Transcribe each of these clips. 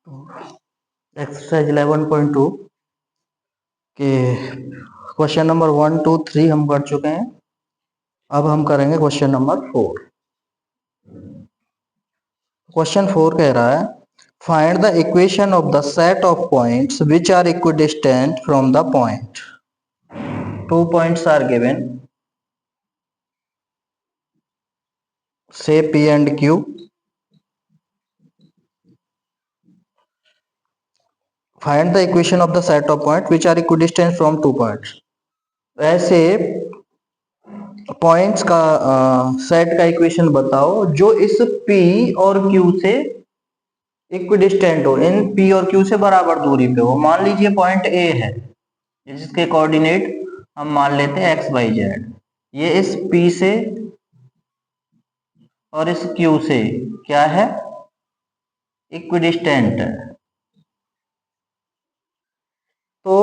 Exercise 11.2 के question number 1, 2, 3 हम कर चुके हैं। अब हम करेंगे क्वेश्चन नंबर 4। क्वेश्चन 4 कह रहा है find the equation of the set of points which are equidistant from the point. 2 points are given, say P and Q. Find the equation of the set of points which are equidistant from 2 points. ऐसे points का set का equation बताओ जो इस P और Q से equidistant हो, इन P और Q से बराबर दूरी पे हो। मान लीजिए पॉइंट A है जिसके कोऑर्डिनेट हम मान लेते हैं x, y, z। ये इस P से और इस Q से क्या है, इक्विडिस्टेंट है। तो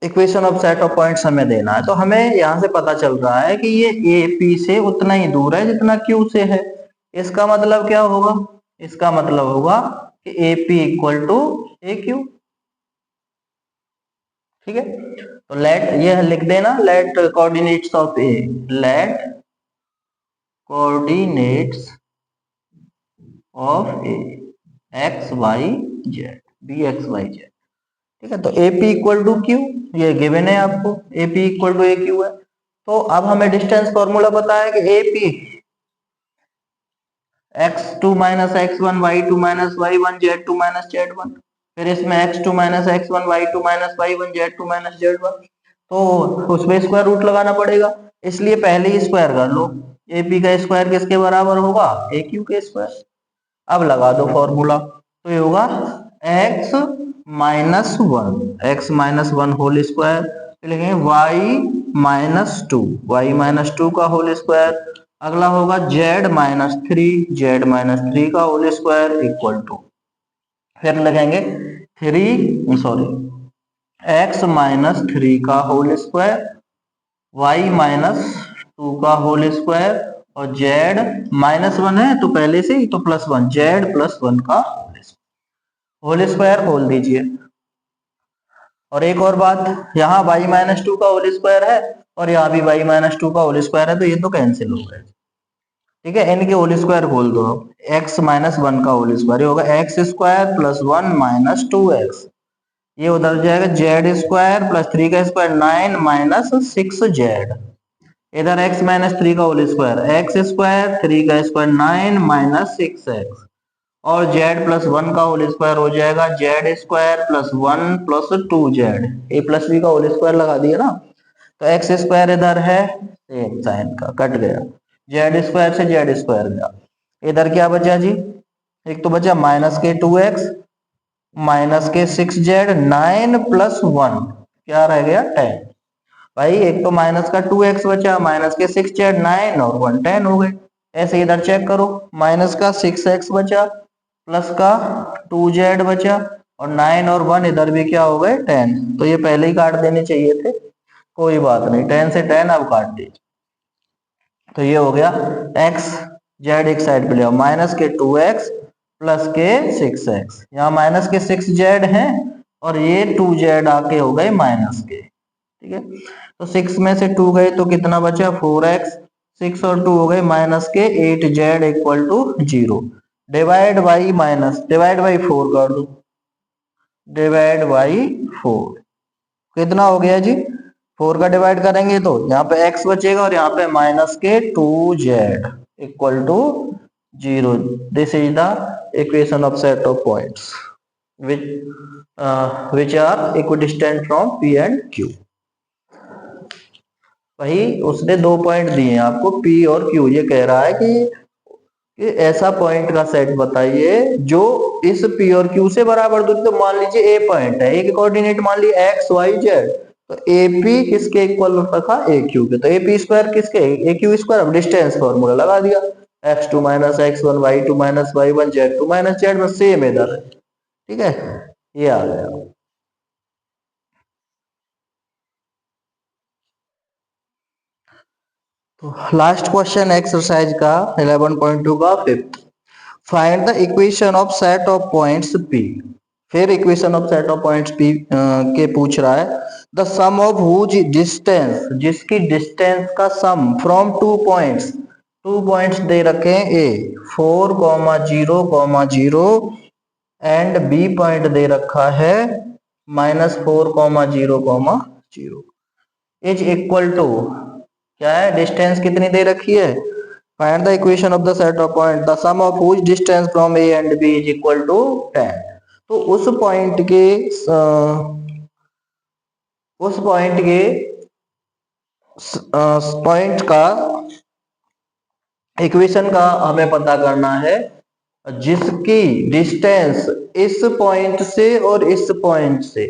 equation of set of points हमें देना है, तो हमें यहां से पता चल रहा है कि ये ए पी से उतना ही दूर है जितना क्यू से है। इसका मतलब क्या होगा, इसका मतलब होगा कि A P equal to A Q. ठीक है, तो लेट ये लिख देना, let coordinates of A, let coordinates of A x y z, B x y z. ठीक है, तो A P equal to Q ये गिवन है आपको, A P equal to A Q है। तो अब हमें डिस्टेंस फॉर्मूला पता है कि A P x2 minus x1 y2 minus y1 z2 minus z1, फिर इसमें x2 minus x1 y2 minus y1 z2 minus z1, तो उसमें स्क्वायर रूट लगाना पड़ेगा, इसलिए पहले ही स्क्वायर कर लो। ए पी का स्क्वायर किसके बराबर होगा, ए क्यू के स्क्वायर। अब लगा दो फॉर्मूला, तो ये होगा x minus one whole square, लिखेंगे y माइनस टू का होल स्क्वायर। अगला होगा z माइनस थ्री का होल स्क्वायर इक्वल टू, फिर लगेंगे x माइनस थ्री का whole square, y minus two का होल स्क्वायर, और z माइनस वन है तो पहले से ही तो plus one, z plus one का होल स्क्वायर खोल दीजिए। और एक और बात, यहाँ y माइनस टू का होल स्क्वायर है और यहाँ भी y माइनस टू का होल स्क्वायर है, तो ये तो कैंसिल हो गए। ठीक है, इनके होल स्क्वायर खोल दो। x माइनस वन का होल स्क्वायर ये होगा x square plus one minus two x, ये उधर जाएगा जेड स्क्वायर प्लस थ्री का स्क्वायर 9 माइनस 6z, इधर x माइनस थ्री का whole square x square three का स्क्वायर 9 माइनस 6x, और z प्लस वन का होल स्क्वायर हो जाएगा z square plus one plus two z, a plus b का whole square लगा दिया ना, तो एक्स स्क्वायर इधर है सेम साइन का कट गया, जेड स्क्वायर से जेड स्क्वायर गया, इधर क्या बचा जी, एक तो बचा माइनस के 2x माइनस के 6z 9 प्लस वन, क्या रह गया 10। भाई एक तो माइनस का 2x बचा, माइनस के 6z 9 और 1 10 हो गए। ऐसे इधर चेक करो, माइनस का 6x बचा प्लस का 2z बचा और 9 और 1 इधर भी क्या हो गए 10, तो ये पहले ही काट देने चाहिए थे, कोई बात नहीं, 10 से 10 अब काट दीजिए। तो ये हो गया x, z एक साइड पे ले आओ, माइनस के 2x प्लस के 6x, यहाँ माइनस के 6z है और ये 2z आके हो गए माइनस के। ठीक है, तो 6 में से 2 गए तो कितना बचा 4x, 6 और 2 हो गए माइनस के 8z equal to 0, divide by minus, divide by 4 कर दो, डिवाइड बाई 4 कितना हो गया जी, 4 का डिवाइड करेंगे तो यहाँ पे x बचेगा और यहाँ पे माइनस के 2z equal to 0। This is the equation of set of points which are equidistant from P and Q। भाई उसने 2 पॉइंट दिए हैं आपको P और Q, ये कह रहा है कि ऐसा पॉइंट का सेट बताइए जो इस P और Q से बराबर दूरी, तो मान लीजिए A पॉइंट है, A के कोऑर्डिनेट मान लीजिए x y z, तो AP किसके इक्वल रखा AQ के, तो AP स्क्वायर किसके AQ स्क्वायर, अब डिस्टेंस फॉर्मूला लगा दिया, x2 minus x1 y2 minus y1 z2 minus z1, same इधर। ठीक है, ये आ गया। तो लास्ट क्वेश्चन एक्सरसाइज का 11.2 का fifth, find the equation of set of points P। फिर equation of set of points P के पूछ रहा है। The sum of whose distance, जिसकी डिस्टेंस का सम फ्रॉम टू पॉइंट्स दे रखे हैं ए 4,0,0 एंड बी पॉइंट दे रखा है -4,0,0 इज इक्वल टू, क्या है, डिस्टेंस कितनी दे रखी है, find the equation of the set of point the sum of which distance from A and B is equal to 10। तो उस पॉइंट का इक्वेशन का हमें पता करना है जिसकी डिस्टेंस इस पॉइंट से और इस पॉइंट से,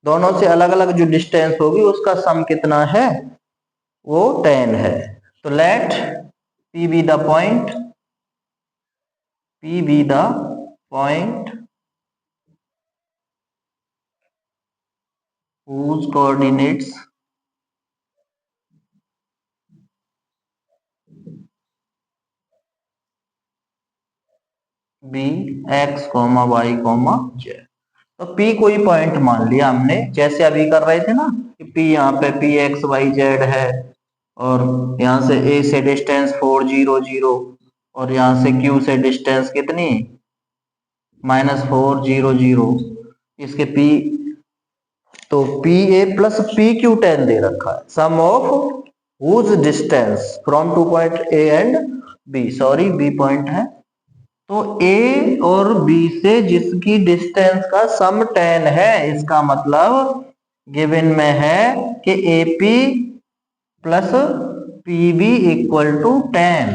दोनों से अलग अलग जो डिस्टेंस होगी उसका सम कितना है, वो 10 है। तो late P be the point whose coordinates be x, y, z। तो P कोई पॉइंट मान लिया हमने, जैसे अभी कर रहे थे ना कि P यहाँ पे P x y z है, और यहाँ से A से डिस्टेंस 4 0 0, और यहाँ से Q से डिस्टेंस कितनी -4 0 0, इसके P, तो P A plus P Q 10 दे रखा है। Sum of whose distance from two point A and B, sorry B point है, तो ए और बी से जिसकी डिस्टेंस का सम 10 है, इसका मतलब गिवन में है कि A P plus P B equal to 10।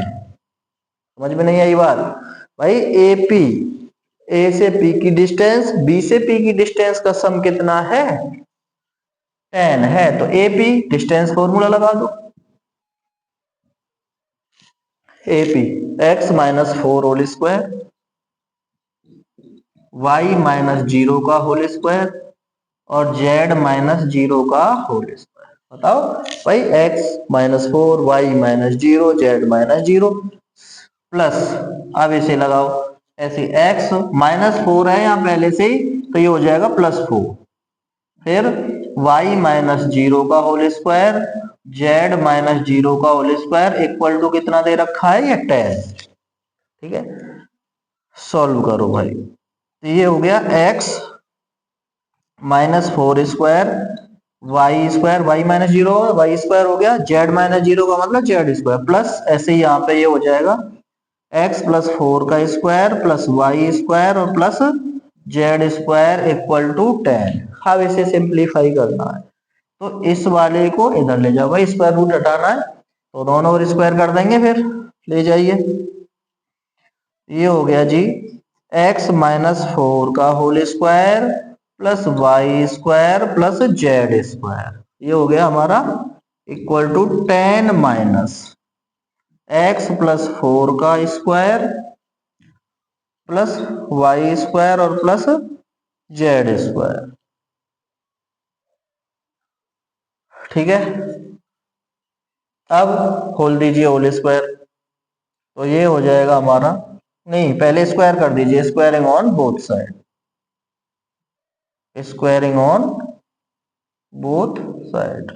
समझ में नहीं आई बात भाई? ए पी, ए से पी की डिस्टेंस, बी से पी की डिस्टेंस का सम कितना है, 10 है, तो ए पी डिस्टेंस फॉर्मूला लगा दो, A P x minus 4 whole square, y -0 का होल स्क्वायर, और जेड -0 का होल स्क्वायर। बताओ भाई, एक्स -4, वाई -0, जेड -0 प्लस, अब इसे लगाओ ऐसे, एक्स -4 है यहाँ पहले से ही, तो ये हो जाएगा +4, फिर y -0 का होल स्क्वायर, z -0 का होल स्क्वायर इक्वल टू कितना दे रखा है, ये 10। ठीक है, सॉल्व करो भाई। तो ये हो गया x -4 square, y square, y -0 y square हो गया, z -0 का मतलब z स्क्वायर, प्लस ऐसे ही यहाँ पे ये हो जाएगा x +4 का स्क्वायर प्लस y स्क्वायर और plus z square equal to 10। अब इसे सिंप्लीफाई करना है, तो इस वाले को इधर ले जाओ भाई, स्क्वायर रूट हटाना है तो दोनों ओर स्क्वायर कर देंगे, फिर ले जाइए। ये हो गया जी x -4 का whole square plus y square plus z square, ये हो गया हमारा इक्वल टू 10 माइनस x +4 का स्क्वायर प्लस वाई स्क्वायर और प्लस जेड स्क्वायर। ठीक है, अब खोल दीजिए होल स्क्वायर, तो ये हो जाएगा हमारा, नहीं पहले स्क्वायर कर दीजिए, squaring on both side, squaring on both side.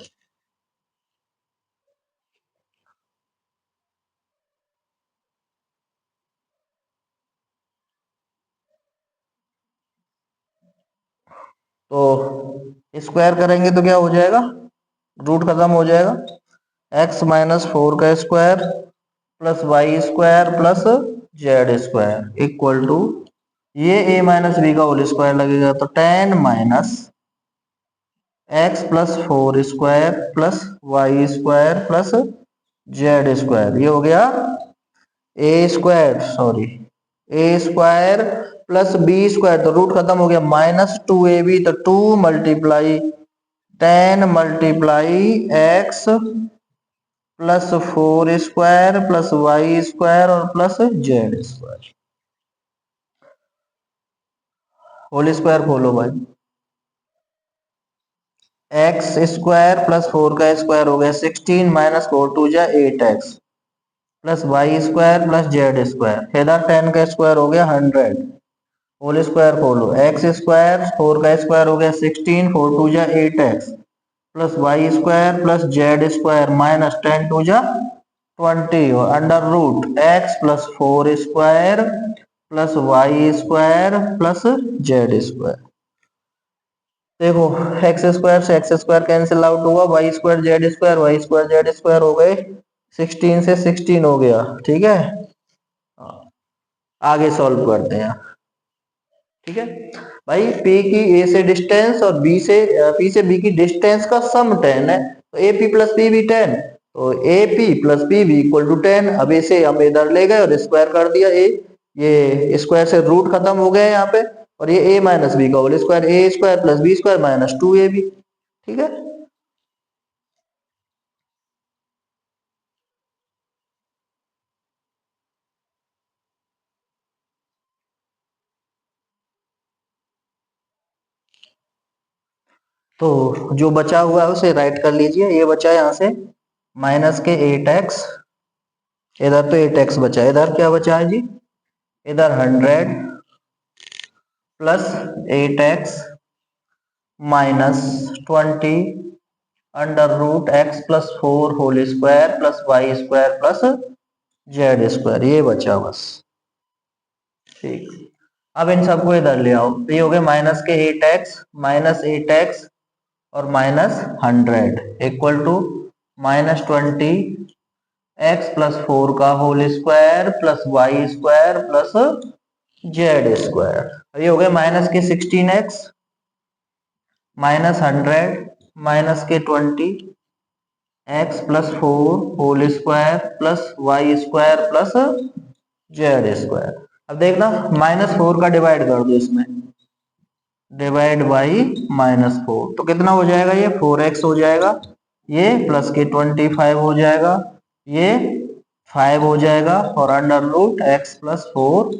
तो स्क्वायर करेंगे तो क्या हो जाएगा, रूट खत्म हो जाएगा, x -4 का square plus y square plus z square equal to, ये a माइनस बी का होल स्क्वायर लगेगा, तो 10 minus x +4 square plus y square plus z square, ये हो गया a square plus b square, तो रूट खत्म हो गया, -2ab, तो 2 multiply 10 multiply x +4 square plus y square और plus z square, whole square खोलो भाई, x स्क्वायर +4 का स्क्वायर हो गया 16 -4 2 जा 8x, plus y square plus z square. इधर 10 का स्क्वायर हो गया 100, होल स्क्वायर खोलो, एक्स स्क्वायर 4 का स्क्वायर हो गया 16, 4 टू जा 8x plus y square plus z square minus 10 two जा 20 और under root x plus 4 square plus y square plus z square. देखो एक्स स्क्वायर से एक्स स्क्वायर कैंसिल आउट हुआ, वाई स्क्वायर जेड स्क्वायर हो गए, 16 से 16 हो गया। ठीक है, आगे सॉल्व करते हैं। ठीक है भाई, P की A से डिस्टेंस और P से B की डिस्टेंस का सम 10 है, तो AP प्लस पी भी 10, तो AP प्लस पी भी इक्वल टू 10। अब इसे हम इधर ले गए और स्क्वायर कर दिया, ये स्क्वायर से रूट खत्म हो गए यहाँ पे, और ये A माइनस बी का whole square, a square plus b square minus 2AB। ठीक है, तो जो बचा हुआ है उसे राइट कर लीजिए। ये बचा है यहाँ से माइनस के 8x, इधर तो 8x बचा है, इधर क्या बचा है जी, इधर 100 plus 8x minus 20 under root x plus 4 whole square plus y square plus z square, ये बचा बस। ठीक, अब इन सबको इधर ले आओ, तो ये हो गया माइनस एट एक्स और minus 100 equal to minus 20 x plus 4 का whole square plus y square plus z square. ये हो गया माइनस के 16x माइनस 100 माइनस के 20 x plus 4 whole square plus y square plus z square. अब देखना -4 का डिवाइड कर दो इसमें, डिवाइड बाई -4, तो कितना हो जाएगा, ये 4x हो जाएगा, ये प्लस के 25 हो जाएगा, ये 5 हो जाएगा, और under root x plus 4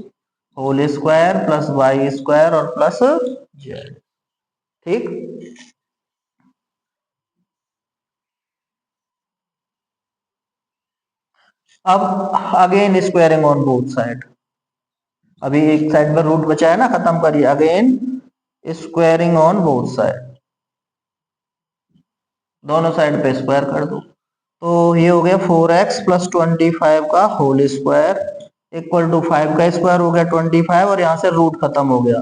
whole square plus y square और प्लस जेड। ठीक, अब again squaring on both side, अभी एक साइड में रूट बचा है ना, खत्म करिए, again squaring on both side, दोनों साइड पे स्क्वायर कर दो, तो ये हो गया 4x प्लस 25 का होल स्क्वायर इक्वल टू 5 का स्क्वायर हो गया 25, और यहाँ से रूट खत्म हो गया,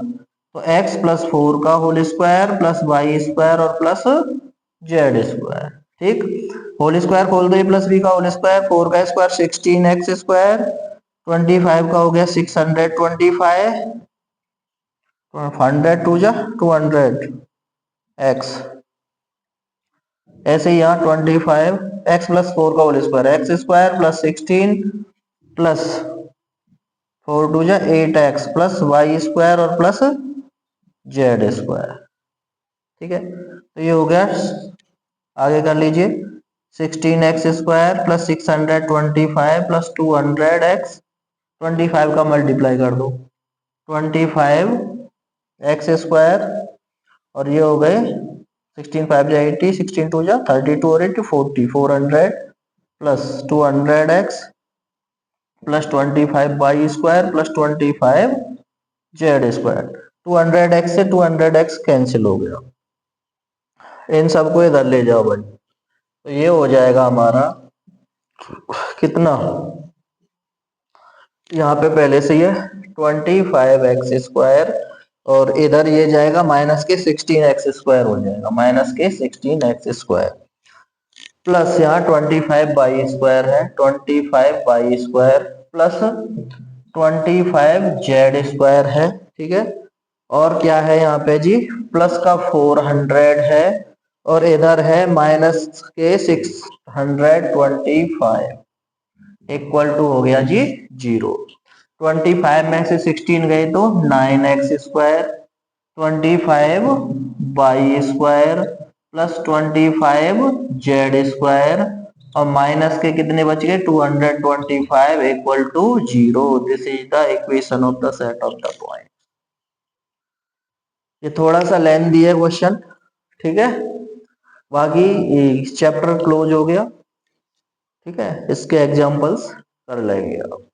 तो x प्लस 4 का whole square plus y square और प्लस जेड स्क्वायर। ठीक, होल स्क्वायर खोल दो, प्लस बी का होल स्क्वायर, 4 का स्क्वायर 16x स्क्वायर, 25 का हो गया 625, 100 टू जा 200 x, ऐसे ही यहाँ 25 x प्लस 4 का whole square, x square plus 16 plus 4 two जा 8x प्लस वाई स्क्वायर और प्लस जेड स्क्वायर। ठीक है, तो ये हो गया, आगे कर लीजिए, 16x square plus 625 plus 200x, 25 का मल्टीप्लाई कर दो, 25 एक्स स्क्वायर, और ये हो गए 16 5 जा 80, 16 2 जा 32 और 80 40, 400 plus 200x plus 25 y square plus 25 z square, 200x से 200x कैंसिल हो गया, इन सबको इधर ले जाओ भाई, तो ये हो जाएगा हमारा कितना, यहाँ पे पहले से ये 25x स्क्वायर, और इधर ये जाएगा माइनस के 16x स्क्वायर हो जाएगा, माइनस के 16x स्क्वायर प्लस यहाँ 25 बाई स्क्वायर है, 25 y square plus 25 z square है। ठीक है, और क्या है यहाँ पे जी, प्लस का 400 है, और इधर है माइनस के 625 इक्वल टू हो गया जी 0। 25 में से 16 गए तो 9x square, 25 y square plus 25 z square, और माइनस के कितने बच गए 225 equal to 0। This is the equation of the set of the point. ये थोड़ा सा लेंथी है क्वेश्चन, ठीक है, बाकी चैप्टर क्लोज हो गया। ठीक है, इसके एग्जांपल्स कर लेंगे आप।